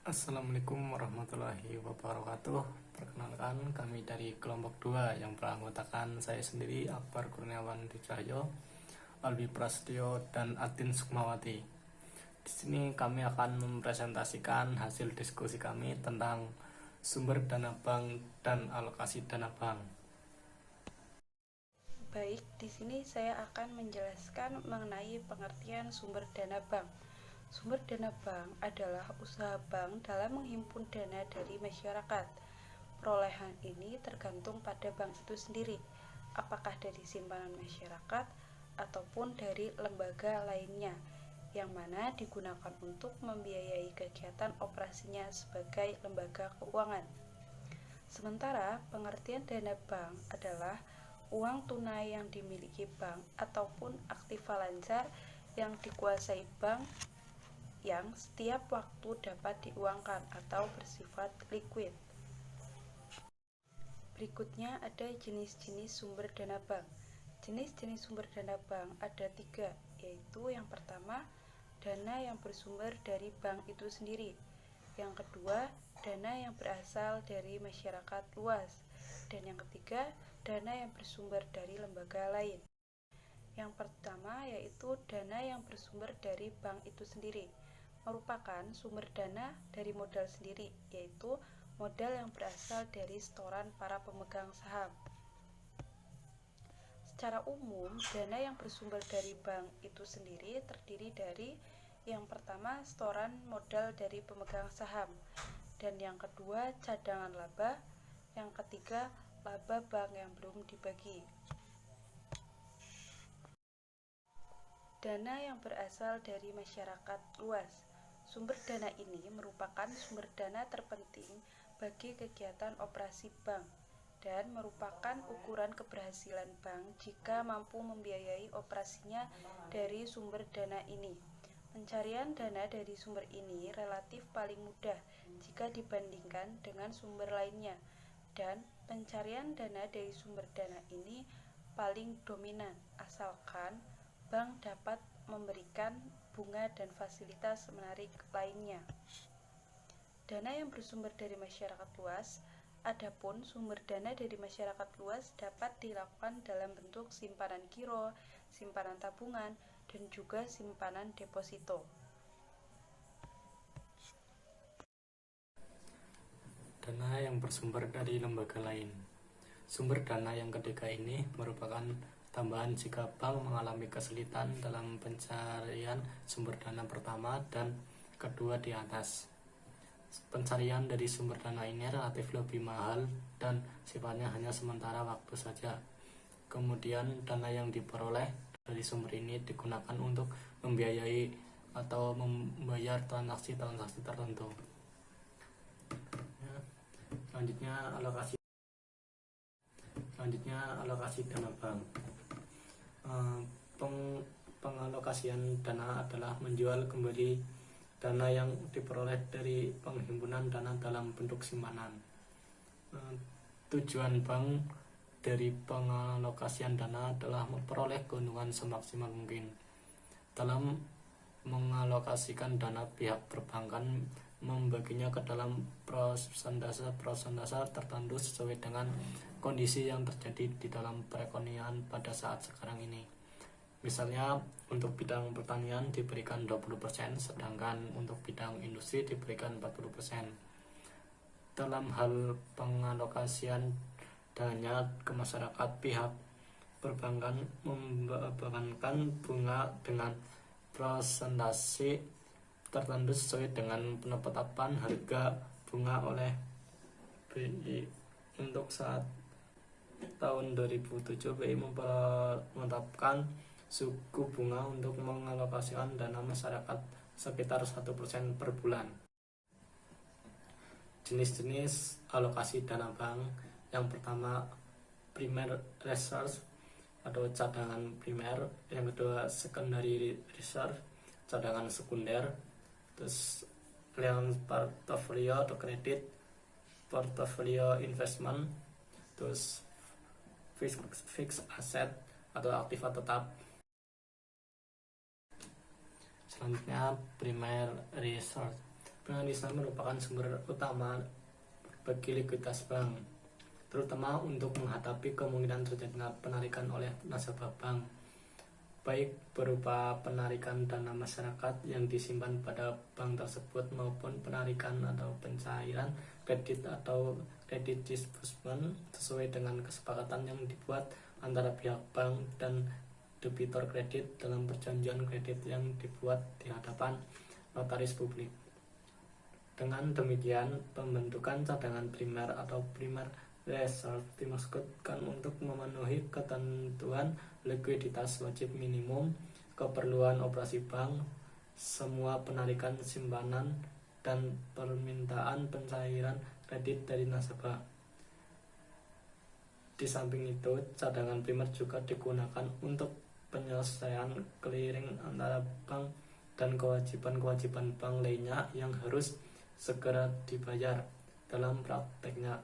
Assalamualaikum warahmatullahi wabarakatuh. Perkenalkan, kami dari kelompok 2 yang beranggotakan saya sendiri, Akbar Kurniawan Dicahyo, Albi Prasetyo, dan Atin Sukmawati. Di sini kami akan mempresentasikan hasil diskusi kami tentang sumber dana bank dan alokasi dana bank. Baik, di sini saya akan menjelaskan mengenai pengertian sumber dana bank. Sumber dana bank adalah usaha bank dalam menghimpun dana dari masyarakat. Perolehan ini tergantung pada bank itu sendiri, apakah dari simpanan masyarakat ataupun dari lembaga lainnya, yang mana digunakan untuk membiayai kegiatan operasinya sebagai lembaga keuangan. Sementara pengertian dana bank adalah uang tunai yang dimiliki bank ataupun aktiva lancar yang dikuasai bank yang setiap waktu dapat diuangkan atau bersifat liquid. Berikutnya ada jenis-jenis sumber dana bank. Jenis-jenis sumber dana bank ada 3, yaitu yang pertama, dana yang bersumber dari bank itu sendiri. Yang kedua, dana yang berasal dari masyarakat luas. Dan yang ketiga, dana yang bersumber dari lembaga lain. Yang pertama yaitu dana yang bersumber dari bank itu sendiri, merupakan sumber dana dari modal sendiri, yaitu modal yang berasal dari setoran para pemegang saham. Secara umum, dana yang bersumber dari bank itu sendiri terdiri dari yang pertama, setoran modal dari pemegang saham, dan yang kedua, cadangan laba, yang ketiga, laba bank yang belum dibagi. Dana yang berasal dari masyarakat luas. Sumber dana ini merupakan sumber dana terpenting bagi kegiatan operasi bank dan merupakan ukuran keberhasilan bank jika mampu membiayai operasinya dari sumber dana ini. Pencarian dana dari sumber ini relatif paling mudah jika dibandingkan dengan sumber lainnya, dan pencarian dana dari sumber dana ini paling dominan asalkan bank dapat memberikan bunga dan fasilitas menarik lainnya. Dana yang bersumber dari masyarakat luas. Adapun sumber dana dari masyarakat luas dapat dilakukan dalam bentuk simpanan giro, simpanan tabungan, dan juga simpanan deposito. Dana yang bersumber dari lembaga lain. Sumber dana yang ketiga ini merupakan tambahan jika bank mengalami kesulitan dalam pencarian sumber dana pertama dan kedua di atas. Pencarian dari sumber dana ini relatif lebih mahal dan sifatnya hanya sementara waktu saja. Kemudian dana yang diperoleh dari sumber ini digunakan untuk membiayai atau membayar transaksi-transaksi tertentu. Selanjutnya alokasi dana bank. Pengalokasian dana adalah menjual kembali dana yang diperoleh dari penghimpunan dana dalam bentuk simpanan. Tujuan bank dari pengalokasian dana adalah memperoleh keuntungan semaksimal mungkin. Dalam mengalokasikan dana, pihak perbankan membaginya ke dalam prosentase tertentu sesuai dengan kondisi yang terjadi di dalam perekonomian pada saat sekarang ini. Misalnya untuk bidang pertanian diberikan 20%, sedangkan untuk bidang industri diberikan 40%. Dalam hal pengalokasian dananya ke masyarakat, pihak perbankan membebankan bunga dengan prosentase tertentu sesuai dengan penetapan harga bunga oleh BI. Untuk saat tahun 2007, BI menetapkan suku bunga untuk mengalokasikan dana masyarakat sekitar 1% per bulan. Jenis-jenis alokasi dana bank. Yang pertama, primary reserve atau cadangan primer. Yang kedua, secondary reserve, cadangan sekunder. Terus yang portfolio atau kredit, portfolio investment, terus fixed asset atau aktiva tetap. Selanjutnya, primary reserve. Pengalisan merupakan sumber utama bagi likuiditas bank, terutama untuk menghadapi kemungkinan terjadinya penarikan oleh nasabah bank, baik berupa penarikan dana masyarakat yang disimpan pada bank tersebut maupun penarikan atau pencairan kredit atau kredit disbursement sesuai dengan kesepakatan yang dibuat antara pihak bank dan debitur kredit dalam perjanjian kredit yang dibuat di hadapan notaris publik. Dengan demikian, pembentukan cadangan primer atau primer reserve dimaksudkan untuk memenuhi ketentuan likuiditas wajib minimum, keperluan operasi bank, semua penarikan simpanan, dan permintaan pencairan kredit dari nasabah. Di samping itu, cadangan primer juga digunakan untuk penyelesaian clearing antara bank dan kewajiban-kewajiban bank lainnya yang harus segera dibayar. Dalam prakteknya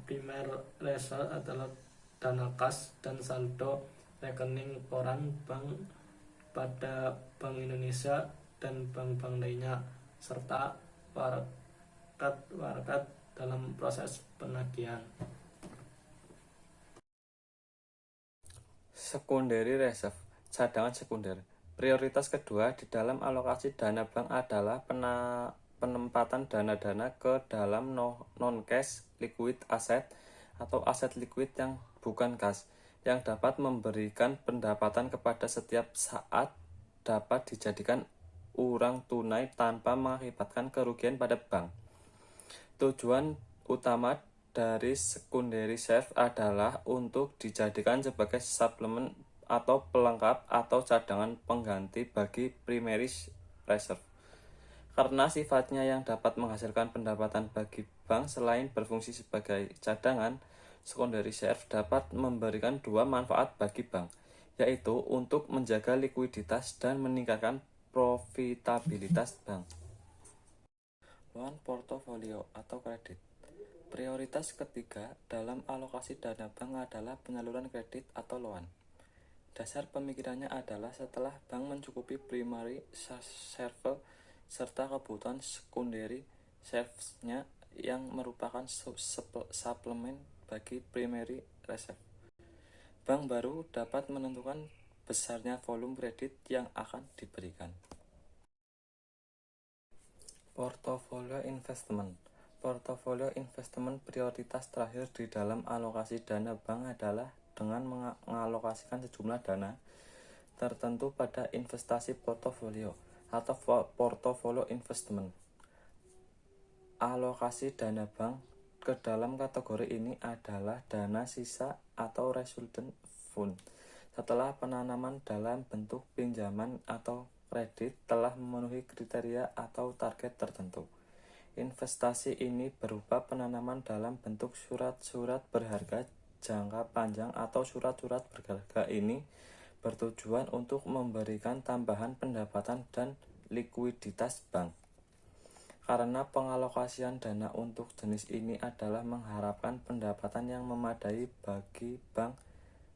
primer reserve adalah dana kas dan saldo rekening koran bank pada Bank Indonesia dan bank-bank lainnya, serta warakat dalam proses penagihan. Secondary reserve, cadangan sekunder. Prioritas kedua di dalam alokasi dana bank adalah penempatan dana-dana ke dalam non-cash liquid asset atau aset liquid yang bukan kas, yang dapat memberikan pendapatan kepada setiap saat, dapat dijadikan uang tunai tanpa mengakibatkan kerugian pada bank. Tujuan utama dari secondary reserve adalah untuk dijadikan sebagai suplemen atau pelengkap atau cadangan pengganti bagi primary reserve. Karena sifatnya yang dapat menghasilkan pendapatan bagi bank selain berfungsi sebagai cadangan, secondary reserve dapat memberikan dua manfaat bagi bank, yaitu untuk menjaga likuiditas dan meningkatkan profitabilitas bank. Loan portofolio atau kredit. Prioritas ketiga dalam alokasi dana bank adalah penyaluran kredit atau loan. Dasar pemikirannya adalah setelah bank mencukupi primary reserve serta kebutuhan secondary reserve-nya yang merupakan suplemen bagi primary reserve, bank baru dapat menentukan besarnya volume kredit yang akan diberikan. Portofolio investment. Portofolio investment prioritas terakhir di dalam alokasi dana bank adalah dengan mengalokasikan sejumlah dana tertentu pada investasi portofolio atau portofolio investment. Alokasi dana bank ke dalam kategori ini adalah dana sisa atau resultant fund setelah penanaman dalam bentuk pinjaman atau kredit telah memenuhi kriteria atau target tertentu. Investasi ini berupa penanaman dalam bentuk surat-surat berharga jangka panjang atau surat-surat berharga ini bertujuan untuk memberikan tambahan pendapatan dan likuiditas bank. Karena pengalokasian dana untuk jenis ini adalah mengharapkan pendapatan yang memadai bagi bank,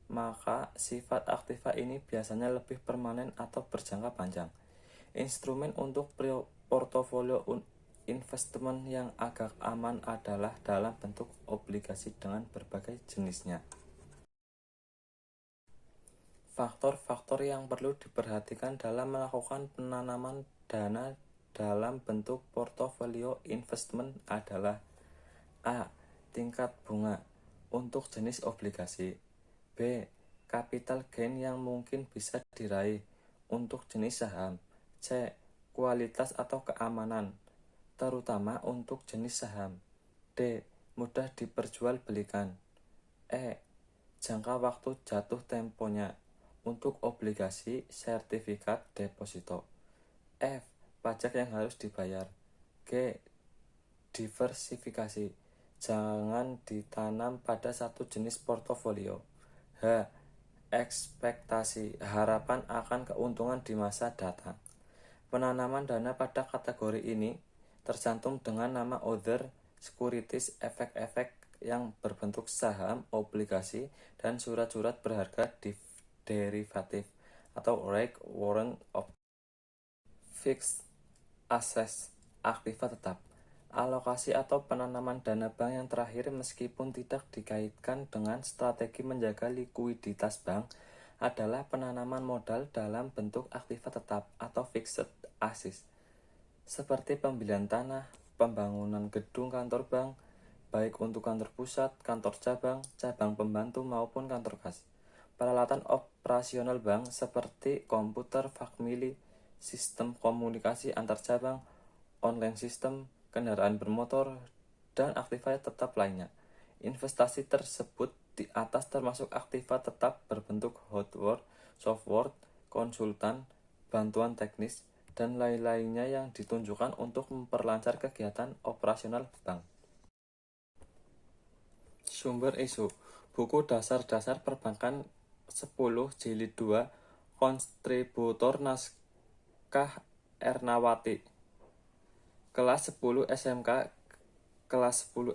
maka sifat aktiva ini biasanya lebih permanen atau berjangka panjang. Instrumen untuk portofolio investment yang agak aman adalah dalam bentuk obligasi dengan berbagai jenisnya. Faktor-faktor yang perlu diperhatikan dalam melakukan penanaman dana dalam bentuk portofolio investment adalah: A. Tingkat bunga untuk jenis obligasi. B. Capital gain yang mungkin bisa diraih untuk jenis saham. C. Kualitas atau keamanan, terutama untuk jenis saham. D. Mudah diperjualbelikan. E. Jangka waktu jatuh temponya untuk obligasi sertifikat deposito. F. Pajak yang harus dibayar. G. Diversifikasi, jangan ditanam pada satu jenis portofolio. H. Ekspektasi, harapan akan keuntungan di masa datang. Penanaman dana pada kategori ini tercantum dengan nama other securities, efek-efek yang berbentuk saham, obligasi, dan surat-surat berharga derivatif atau reg warrant of fixed ases aktiva tetap. Alokasi atau penanaman dana bank yang terakhir meskipun tidak dikaitkan dengan strategi menjaga likuiditas bank adalah penanaman modal dalam bentuk aktiva tetap atau fixed assets, seperti pembelian tanah, pembangunan gedung kantor bank, baik untuk kantor pusat, kantor cabang, cabang pembantu maupun kantor kas. Peralatan operasional bank seperti komputer, fakmili, sistem komunikasi antar cabang, online system, kendaraan bermotor, dan aktiva tetap lainnya. Investasi tersebut di atas termasuk aktiva tetap berbentuk hardware, software, konsultan, bantuan teknis, dan lain-lainnya yang ditunjukkan untuk memperlancar kegiatan operasional bank. Sumber isu buku dasar-dasar perbankan 10 jilid 2 kontributor naskah Ernawati kelas 10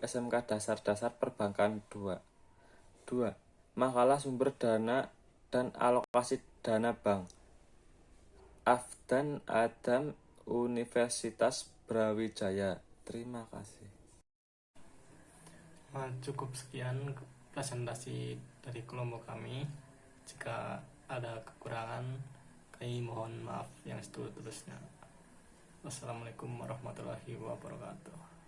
SMK dasar-dasar perbankan 2 makalah sumber dana dan alokasi dana bank Afdan Adam Universitas Brawijaya. Terima kasih. Cukup sekian presentasi dari kelompok kami. Jika ada kekurangan, kami mohon maaf yang setulus-tulusnya. Wassalamualaikum warahmatullahi wabarakatuh.